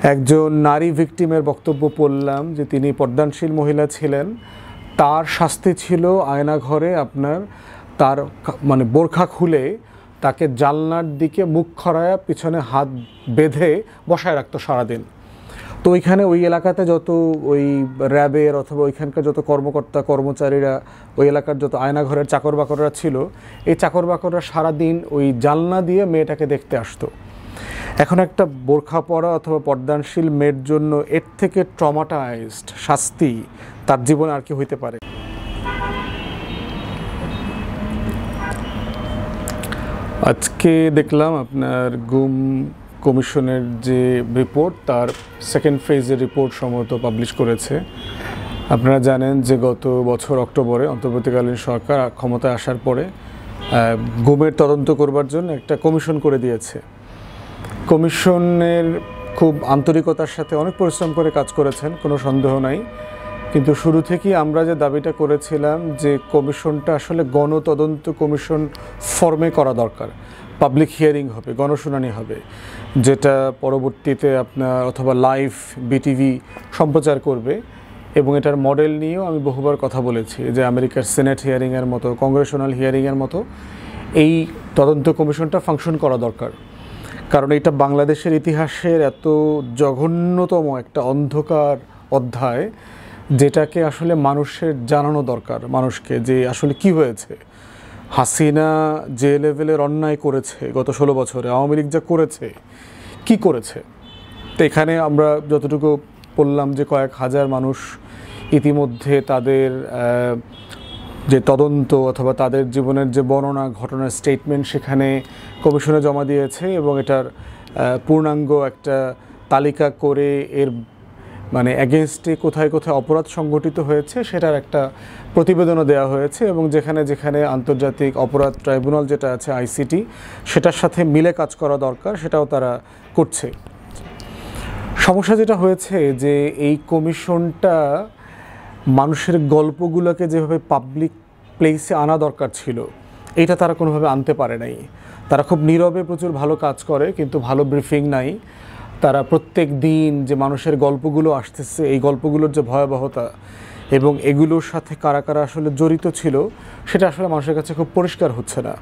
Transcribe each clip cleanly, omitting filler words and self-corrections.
একজন নারী ভিকটিমের বক্তব্য পড়লাম যে তিনি পর্দানশীল মহিলা ছিলেন, তার শাস্তি ছিল আয়নাঘরে তার বোরখা খুলে তাকে জানলার দিকে মুখ খড়ায়া পিছনে হাত বেঁধে বসায় রাখতো সারাদিন। তো ওইখানে ওই এলাকাতে যত ওই র্যাবের অথবা ওইখানকার যত কর্মকর্তা কর্মচারীরা, ওই এলাকার যত আয়নাঘরের চাকর বাকররা ছিল, এই চাকর বাকররা সারাদিন ওই জানলা দিয়ে মেয়েটাকে দেখতে আসতো। এখন একটা বোরখা পরা অথবা পর্দানশীল মেয়ের জন্য এর থেকে ট্রমাটাইজড শাস্তি তার জীবনে আর কি হইতে পারে? আজকে দেখলাম আপনার গুম কমিশনের যে রিপোর্ট, তার সেকেন্ড ফেজের রিপোর্ট সম্ভবত পাবলিশ করেছে। আপনারা জানেন যে গত বছর অক্টোবরে অন্তর্বর্তীকালীন সরকার ক্ষমতায় আসার পরে গুমের তদন্ত করবার জন্য একটা কমিশন করে দিয়েছে। কমিশনের খুব আন্তরিকতার সাথে অনেক পরিশ্রম করে কাজ করেছেন, কোনো সন্দেহ নাই। কিন্তু শুরু থেকেই আমরা যে দাবিটা করেছিলাম যে কমিশনটা আসলে গণতদন্ত কমিশন ফর্মে করা দরকার, পাবলিক হিয়ারিং হবে, গণশুনানি হবে, যেটা পরবর্তীতে আপনার অথবা লাইভ বিটিভি সম্প্রচার করবে। এবং এটার মডেল নিয়েও আমি বহুবার কথা বলেছি যে আমেরিকার সিনেট হিয়ারিংয়ের মতো, কংগ্রেশনাল হিয়ারিংয়ের মতো এই তদন্ত কমিশনটা ফাংশন করা দরকার। কারণ এটা বাংলাদেশের ইতিহাসের এত জঘন্যতম একটা অন্ধকার অধ্যায়, যেটাকে আসলে মানুষের জানানো দরকার, মানুষকে যে আসলে কি হয়েছে। হাসিনা যে লেভেলের অন্যায় করেছে গত 16 বছরে, আওয়ামী লীগ যা করেছে, কি করেছে। তো এখানে আমরা যতটুকু বললাম যে কয়েক হাজার মানুষ ইতিমধ্যে তাদের যে তদন্ত অথবা তাদের জীবনের যে বর্ণনা, ঘটনার স্টেটমেন্ট সেখানে কমিশনে জমা দিয়েছে এবং এটার পূর্ণাঙ্গ একটা তালিকা করে এর অ্যাগেনস্টে কোথায় কোথায় অপরাধ সংগঠিত হয়েছে সেটার একটা প্রতিবেদনও দেওয়া হয়েছে। এবং যেখানে যেখানে আন্তর্জাতিক অপরাধ ট্রাইব্যুনাল যেটা আছে আইসিটি, সেটার সাথে মিলে কাজ করা দরকার, সেটাও তারা করছে। সমস্যা যেটা হয়েছে যে এই কমিশনটা মানুষের গল্পগুলোকে যেভাবে পাবলিক প্লেসে আনা দরকার ছিল, এটা তারা কোনোভাবে আনতে পারে নাই। তারা খুব নীরবে প্রচুর ভালো কাজ করে, কিন্তু ভালো ব্রিফিং নাই। তারা প্রত্যেক দিন যে মানুষের গল্পগুলো আসতেছে, এই গল্পগুলোর যে ভয়াবহতা এবং এগুলোর সাথে কারা কারা আসলে জড়িত ছিল, সেটা আসলে মানুষের কাছে খুব পরিষ্কার হচ্ছে না।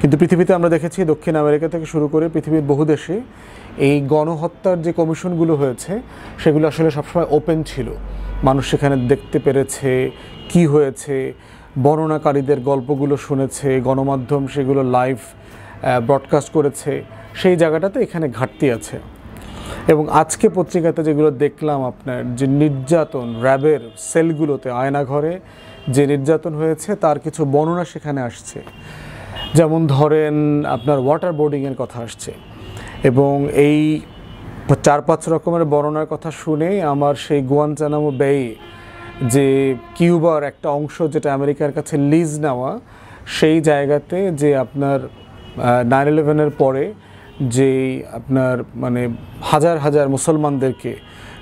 কিন্তু পৃথিবীতে আমরা দেখেছি, দক্ষিণ আমেরিকা থেকে শুরু করে পৃথিবীর বহু দেশে এই গণহত্যার যে কমিশনগুলো হয়েছে, সেগুলো আসলে সবসময় ওপেন ছিল। মানুষ সেখানে দেখতে পেরেছে কি হয়েছে, বর্ণনাকারীদের গল্পগুলো শুনেছে, গণমাধ্যম সেগুলো লাইভ ব্রডকাস্ট করেছে। সেই জায়গাটাতে এখানে ঘাটতি আছে। এবং আজকে পত্রিকাতে যেগুলো দেখলাম, আপনার যে নির্যাতন র্যাবের সেলগুলোতে আয়নাঘরে যে নির্যাতন হয়েছে, তার কিছু বর্ণনা সেখানে আসছে। যেমন ধরেন আপনার ওয়াটার বোর্ডিংয়ের কথা আসছে। এবং এই 4-5 রকমের বর্ণনার কথা শুনে আমার সেই গুয়ান্তানামো বে, যে কিউবার একটা অংশ যেটা আমেরিকার কাছে লিজ নেওয়া, সেই জায়গাতে যে আপনার 9/11-এর পরে যে আপনার হাজার হাজার মুসলমানদেরকে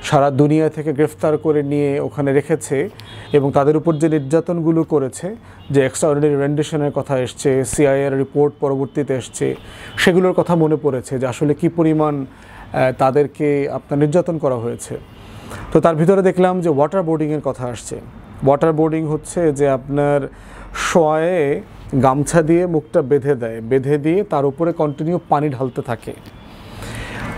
সারা দুনিয়া থেকে গ্রেফতার করে নিয়ে ওখানে রেখেছে এবং তাদের উপর যে নির্যাতনগুলো করেছে, যে এক্সট্রাঅর্ডিনারি রেন্ডিশনের কথা এসছে, সিআইএর রিপোর্ট পরবর্তীতে এসছে, সেগুলোর কথা মনে পড়েছে যে আসলে কি পরিমাণ তাদেরকে আপনার নির্যাতন করা হয়েছে। তো তার ভিতরে দেখলাম যে ওয়াটার বোর্ডিংয়ের কথা আসছে। ওয়াটার বোর্ডিং হচ্ছে যে আপনার শোয়ে গামছা দিয়ে মুখটা বেঁধে দেয়, বেঁধে দিয়ে তার উপরে কন্টিনিউ পানি ঢালতে থাকে।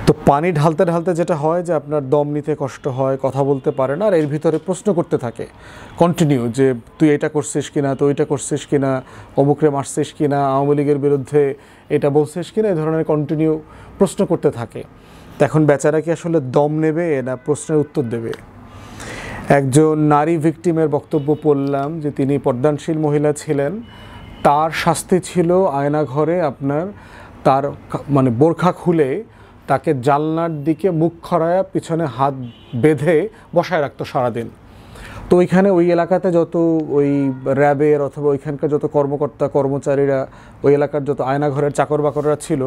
তো পানি ঢালতে ঢালতে যেটা হয় যে আপনার দম নিতে কষ্ট হয়, কথা বলতে পারে না, আর এর ভিতরে প্রশ্ন করতে থাকে কন্টিনিউ যে তুই এটা করছিস কিনা, তুই এটা করছিস কিনা, অমুকরে মারছিস কিনা, আওয়ামী লীগের বিরুদ্ধে এটা বলছিস কিনা, এই ধরনের কন্টিনিউ প্রশ্ন করতে থাকে। তো এখন বেচারা কি আসলে দম নেবে না প্রশ্নের উত্তর দেবে? একজন নারী ভিকটিমের বক্তব্য পড়লাম যে তিনি পর্দানশীল মহিলা ছিলেন, তার শাস্তি ছিল আয়নাঘরে তার বোরখা খুলে তাকে জানলার দিকে মুখ খড়ায়া পিছনে হাত বেঁধে বসায় রাখতো সারাদিন। তো ওইখানে ওই এলাকাতে যত ওই র্যাবের অথবা ওইখানকার যত কর্মকর্তা কর্মচারীরা, ওই এলাকার যত আয়নাঘরের চাকর বাকররা ছিল,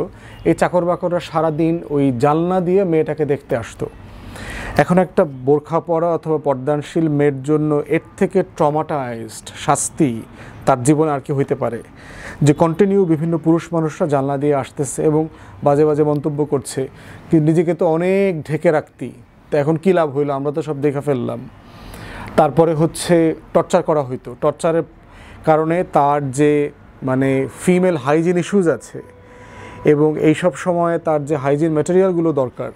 এই চাকর বাকররা সারাদিন ওই জানলা দিয়ে মেয়েটাকে দেখতে আসতো। এখন একটা বোরখা পরা অথবা পর্দানশীল মেয়ের জন্য এর থেকে ট্রমাটাইজড শাস্তি তার জীবনে আর কি হইতে পারে, যে কন্টিনিউ বিভিন্ন পুরুষ মানুষরা জানলা দিয়ে আসতেছে এবং বাজে বাজে মন্তব্য করছে, কি নিজেকে তো অনেক ঢেকে রাখতি, তো এখন কী লাভ হইলো, আমরা তো সব দেখে ফেললাম। তারপরে হচ্ছে টর্চার করা হইতো, টর্চারের কারণে তার যে মানে ফিমেল হাইজিন ইস্যুজ আছে এবং এইসব সময়ে তার যে হাইজিন ম্যাটেরিয়ালগুলো দরকার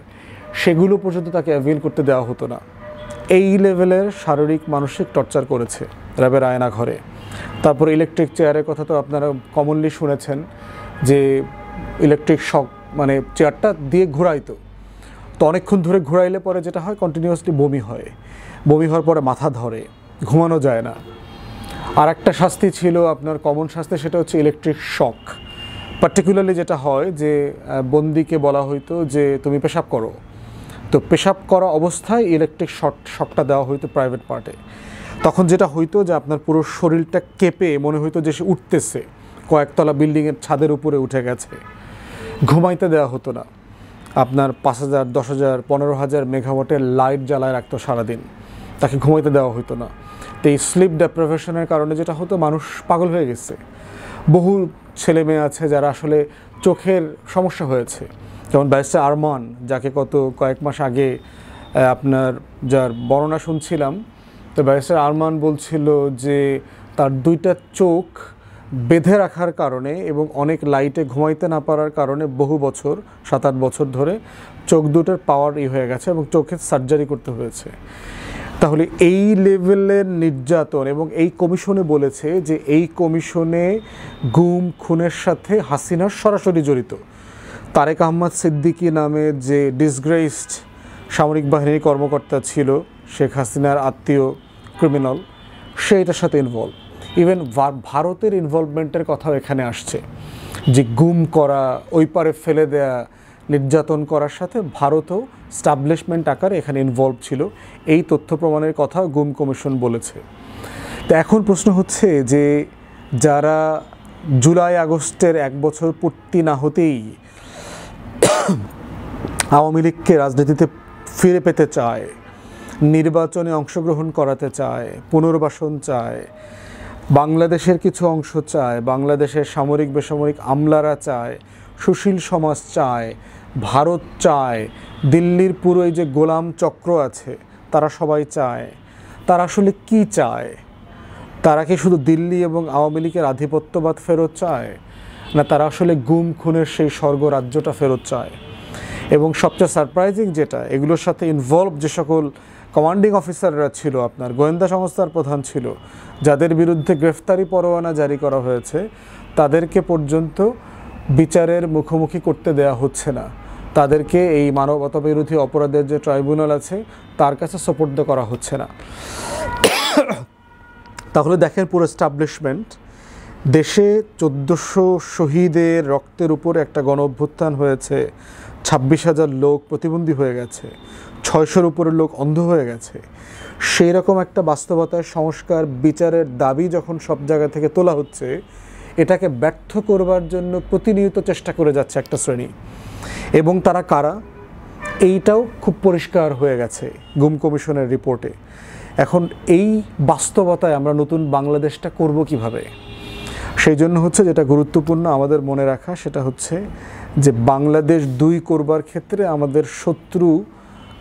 সেগুলো পর্যন্ত তাকে অ্যাভেল করতে দেওয়া হতো না। এই লেভেলের শারীরিক মানসিক টর্চার করেছে র্যাবের আয়না ঘরে। তারপর ইলেকট্রিক চেয়ারের কথা তো আপনারা কমনলি শুনেছেন, যে ইলেকট্রিক শক মানে চেয়ারটা দিয়ে ঘোরাইতো, তো অনেকক্ষণ ধরে ঘোরাইলে পরে যেটা হয় কন্টিনিউয়াসলি বমি হয়, বমি হওয়ার পরে মাথা ধরে, ঘুমানো যায় না। আর একটা শাস্তি ছিল আপনার কমন শাস্তি, সেটা হচ্ছে ইলেকট্রিক শক। পার্টিকুলারলি যেটা হয় যে বন্দিকে বলা হইতো যে তুমি পেশাব করো, তো পেশাব করা অবস্থায় ইলেকট্রিক শকটা দেওয়া হইতো প্রাইভেট পার্টে। তখন যেটা হইতো যে আপনার পুরো শরীরটা কেঁপে মনে হইতো যে সে উঠতেছে, কয়েকতলা বিল্ডিংয়ের ছাদের উপরে উঠে গেছে। ঘুমাইতে দেওয়া হতো না, আপনার 5,000, 10,000, 15,000 মেগাওয়াটের লাইট জ্বালায় রাখতো সারাদিন, তাকে ঘুমাইতে দেওয়া হতো না। তো এই স্লিপ ডেপ্রিভেশনের কারণে যেটা হতো, মানুষ পাগল হয়ে গেছে। বহু ছেলে মেয়ে আছে যারা আসলে চোখের সমস্যা হয়েছে, যেমন ব্যারিস্টার আরমান, যাকে কয়েক মাস আগে আপনার যার বর্ণনা শুনছিলাম, তো ব্যারিস্টার আরমান বলছিল যে তার 2টা চোখ বেঁধে রাখার কারণে এবং অনেক লাইটে ঘুমাইতে না পারার কারণে বহু বছর 7-8 বছর ধরে চোখ দুটোর পাওয়ার হয়ে গেছে এবং চোখের সার্জারি করতে হয়েছে। তাহলে এই লেভেলের নির্যাতন, এবং এই কমিশনে বলেছে যে এই কমিশনে গুম খুনের সাথে হাসিনার সরাসরি জড়িত। তারেক আহমদ সিদ্দিকী নামে যে ডিসগ্রেসড সামরিক বাহিনীর কর্মকর্তা ছিল, শেখ হাসিনার আত্মীয় ক্রিমিনাল, সে এটার সাথে ইনভলভ। ইভেন ভারতের ইনভলভমেন্টের কথাও এখানে আসছে, যে গুম করা, ওই পারে ফেলে দেয়া, নির্যাতন করার সাথে ভারতও স্টাবলিশমেন্ট আকারে এখানে ইনভলভ ছিল। এই তথ্য প্রমাণের কথা গুম কমিশন বলেছে। তো এখন প্রশ্ন হচ্ছে যে যারা জুলাই আগস্টের 1 বছর পূর্তি না হতেই আওয়ামী লীগকে রাজনীতিতে ফিরে পেতে চায়, নির্বাচনে অংশগ্রহণ করাতে চায়, পুনর্বাসন চায়, বাংলাদেশের কিছু অংশ চায়, বাংলাদেশের সামরিক বেসামরিক আমলারা চায়, সুশীল সমাজ চায়, ভারত চায়, দিল্লির পুরো এই যে গোলাম চক্র আছে তারা সবাই চায়। তারা আসলে কি চায়? তারা কি শুধু দিল্লি এবং আওয়ামী লীগের আধিপত্যবাদ ফেরত চায়, না তারা আসলে গুম খুনের সেই স্বর্গরাজ্যটা ফেরত চায়? এবং সবচেয়ে সারপ্রাইজিং যেটা, এগুলোর সাথে ইনভলভ যে সকল কমান্ডিং অফিসাররা ছিল, আপনার গোয়েন্দা সংস্থার প্রধান ছিল, যাদের বিরুদ্ধে গ্রেফতারি পরোয়ানা জারি করা হয়েছে, তাদেরকে পর্যন্ত বিচারের মুখোমুখি করতে দেয়া হচ্ছে না। তাদেরকে এই মানবতা বিরোধী অপরাধের যে ট্রাইব্যুনাল আছে তার কাছে সোপর্দ করা হচ্ছে না। তাহলে দেখেন পুরো এস্টাবলিশমেন্ট, দেশে 1400 শহীদের রক্তের উপরে একটা গণ অভ্যুত্থান হয়েছে, 26,000 লোক প্রতিবন্ধী হয়ে গেছে, 600-র উপরে লোক অন্ধ হয়ে গেছে। সেই রকম একটা বাস্তবতায় সংস্কার বিচারের দাবি যখন সব জায়গা থেকে তোলা হচ্ছে, এটাকে ব্যর্থ করবার জন্য প্রতিনিয়ত চেষ্টা করে যাচ্ছে একটা শ্রেণী। এবং তারা কারা, এইটাও খুব পরিষ্কার হয়ে গেছে গুম কমিশনের রিপোর্টে। এখন এই বাস্তবতায় আমরা নতুন বাংলাদেশটা করব কিভাবে? সেই জন্য হচ্ছে যেটা গুরুত্বপূর্ণ আমাদের মনে রাখা, সেটা হচ্ছে যে বাংলাদেশ 2 করবার ক্ষেত্রে আমাদের শত্রু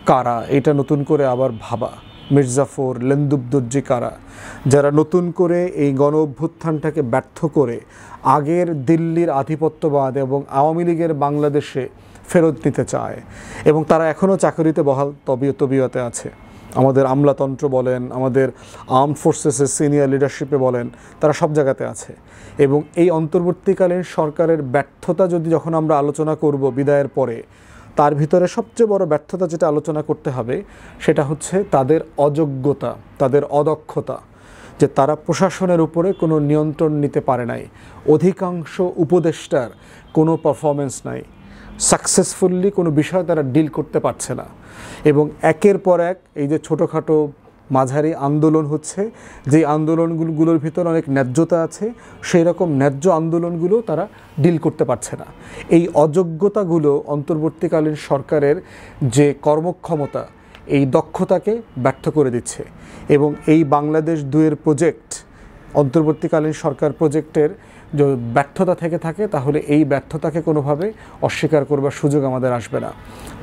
কারা, এটা নতুন করে আবার ভাবা। মির্জাফর, লেন্দুবদর্জি কারা, যারা নতুন করে এই গণ অভ্যুত্থানটাকে ব্যর্থ করে আগের দিল্লির আধিপত্যবাদ এবং আওয়ামী লীগের বাংলাদেশে ফেরত নিতে চায়, এবং তারা এখনও চাকরিতে বহাল তবিয়তে আছে। আমাদের আমলাতন্ত্র বলেন, আমাদের আর্মড ফোর্সেসের সিনিয়র লিডারশিপে বলেন, তারা সব জায়গাতে আছে। এবং এই অন্তর্বর্তীকালীন সরকারের ব্যর্থতা যখন আমরা আলোচনা করব বিদায়ের পরে, তার ভিতরে সবচেয়ে বড় ব্যর্থতা যেটা আলোচনা করতে হবে সেটা হচ্ছে তাদের অযোগ্যতা, তাদের অদক্ষতা, যে তারা প্রশাসনের উপরে কোনো নিয়ন্ত্রণ নিতে পারে নাই। অধিকাংশ উপদেষ্টার কোনো পারফরমেন্স নাই, সাকসেসফুলি কোনো বিষয় তারা ডিল করতে পারছে না। এবং একের পর এক এই যে ছোটোখাটো মাঝারি আন্দোলন হচ্ছে, যে আন্দোলনগুলোর ভিতর অনেক ন্যায্যতা আছে, সেই রকম ন্যায্য আন্দোলনগুলো তারা ডিল করতে পারছে না। এই অযোগ্যতাগুলো অন্তর্বর্তীকালীন সরকারের যে কর্মক্ষমতা, এই দক্ষতাকে ব্যর্থ করে দিচ্ছে। এবং এই বাংলাদেশ 2 প্রজেক্ট, অন্তর্বর্তীকালীন সরকার প্রজেক্টের যে ব্যর্থতা থেকে থাকে, তাহলে এই ব্যর্থতাকে কোনোভাবে অস্বীকার করবার সুযোগ আমাদের আসবে না।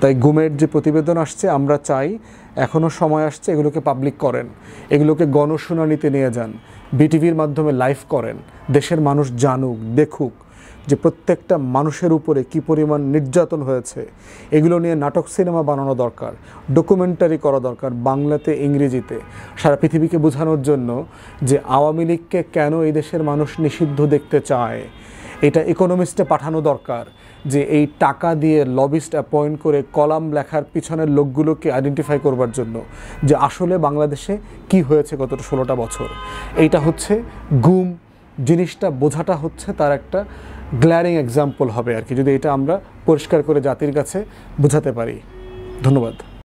তাই গুমের যে প্রতিবেদন আসছে, আমরা চাই এখনও সময় আসছে, এগুলোকে পাবলিক করেন, এগুলোকে গণশুনানিতে নিয়ে যান, বিটিভির মাধ্যমে লাইভ করেন, দেশের মানুষ জানুক, দেখুক যে প্রত্যেকটা মানুষের উপরে কী পরিমাণ নির্যাতন হয়েছে। এগুলো নিয়ে নাটক সিনেমা বানানো দরকার, ডকুমেন্টারি করা দরকার, বাংলাতে ইংরেজিতে, সারা পৃথিবীকে বোঝানোর জন্য যে আওয়ামী লীগকে কেন এই দেশের মানুষ নিষিদ্ধ দেখতে চায়। এটা ইকোনমিস্টে পাঠানো দরকার, যে এই টাকা দিয়ে লবিস্ট অ্যাপয়েন্ট করে কলাম লেখার পিছনের লোকগুলোকে আইডেন্টিফাই করবার জন্য যে আসলে বাংলাদেশে কি হয়েছে গত 16টা বছর। এইটা হচ্ছে গুম জিনিসটা বোঝাটা হচ্ছে তার একটা গ্ল্যারিং এক্সাম্পল হবে আর কি, যদি এটা আমরা পরিষ্কার করে জাতির কাছে বোঝাতে পারি। ধন্যবাদ।